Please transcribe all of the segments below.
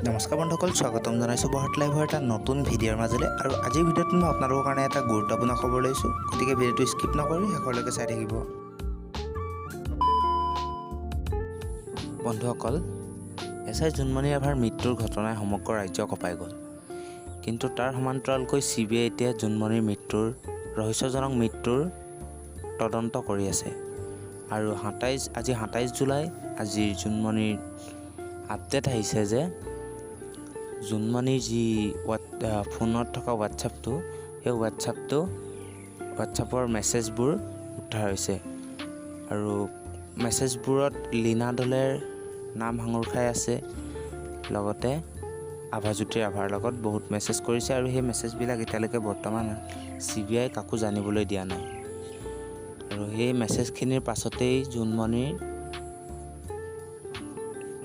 নমস্কাৰ বন্ধুসকল, স্বাগতম জনাইছোঁ বহাট লাইভৰ এটা নতুন ভিডিঅ'ৰ মাজলৈ। আৰু আজিৰ ভিডিঅ'টোত মই আপোনালোকৰ কাৰণে এটা গুৰুত্বপূৰ্ণ খবৰ লৈছোঁ, গতিকে ভিডিঅ'টো স্কিপ নকৰি শেষলৈকে চাই থাকিব। বন্ধুসকল, এছ.আই. জোনমণি ৰাভাৰ মৃত্যুৰ ঘটনাই সমগ্ৰ ৰাজ্যক কঁপাই গ'ল। কিন্তু তাৰ সমান্তৰালকৈ CBI এতিয়া জোনমণিৰ ৰহস্যজনক মৃত্যুৰ তদন্ত কৰি আছে। আৰু আজি 27 জুলাই আজিৰ জোনমণিৰ আপডেট আহিছে যে জোনমণিৰ যি ফোনত থকা হোৱাটছআপটো, সেই হোৱাটছআপৰ মেছেজবোৰ উদ্ধাৰ হৈছে। আৰু মেছেজবোৰত লীনা দলেৰ নাম সাঙুৰ খাই আছে, লগতে আভাজ্যোতি ৰাভাৰ লগত বহুত মেছেজ কৰিছে। আৰু সেই মেছেজবিলাক এতিয়ালৈকে বৰ্তমান CBI কাকো জানিবলৈ দিয়া নাই। আৰু সেই মেছেজখিনিৰ পাছতেই জোনমণিৰ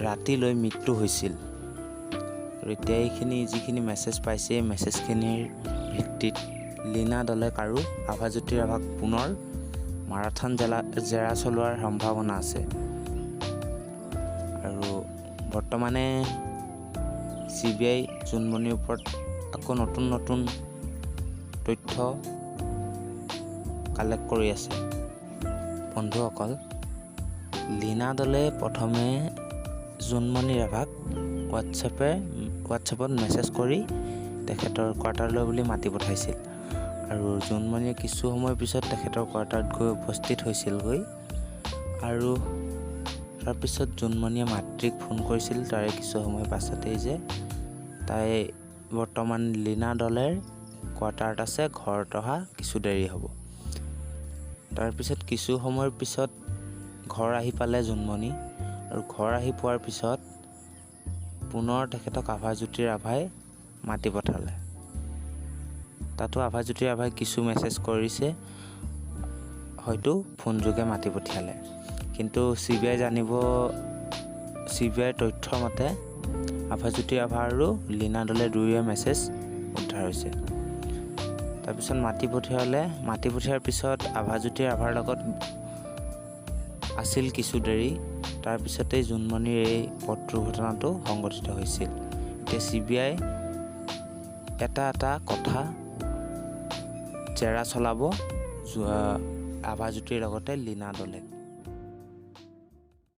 ৰাতিলৈ মৃত্যু হৈছিল। আৰু এতিয়া এইখিনি যিখিনি মেছেজ পাইছে, এই মেছেজখিনিৰ ভিত্তিত লীনা দলে আৰু আভাজ্যোতি ৰাভাক পুনৰ মাৰাথান জেৰা চলোৱাৰ সম্ভাৱনা আছে। আৰু বৰ্তমানে CBI জোনমণিৰ ওপৰত আকৌ নতুন তথ্য কালেক্ট কৰি আছে। বন্ধুসকল, লীনা দলে প্ৰথমে জোনমণি ৰাভাক হোৱাটছএপত মেছেজ কৰি তেখেতৰ কোৱাৰ্টাৰলৈ বুলি মাতি পঠাইছিল। আৰু জোনমণিয়ে কিছু সময়ৰ পিছত তেখেতৰ কোৱাৰ্টাৰত গৈ উপস্থিত হৈছিলগৈ। আৰু তাৰপিছত জোনমণিয়ে মাতৃক ফোন কৰিছিল তাৰে কিছু সময় পাছতেই যে তাই বৰ্তমান লীনা দলেৰ কোৱাৰ্টাৰত আছে, ঘৰত অহা কিছু দেৰি হ'ব। তাৰপিছত কিছু সময়ৰ পিছত ঘৰ আহি পালে জোনমণি। আৰু ঘৰ আহি পোৱাৰ পিছত পুনৰ তেখেতক আভাজ্যোতি ৰাভাই মাতি পঠালে। তাতো আভাজ্যোতি ৰাভাই কিছু মেছেজ কৰিছে, হয়তো ফোনযোগে মাতি পঠিয়ালে। কিন্তু CBIৰ তথ্যৰ মতে আভাজ্যোতি ৰাভা আৰু লীনা দলে দুয়োৰে মেছেজ উদ্ধাৰ হৈছে। তাৰপিছত মাতি পঠিওৱাৰ পিছত আভাজ্যোতি ৰাভাৰ লগত আছিল কিছু দেৰি। তাৰপিছতেই জোনমণিৰ এই পথ দুৰ্ঘটনাটো সংঘটিত হৈছিল। এতিয়া CBI এটা কথা জেৰা চলাব আভাজ্যোতিৰ লগতে লীনা দলে।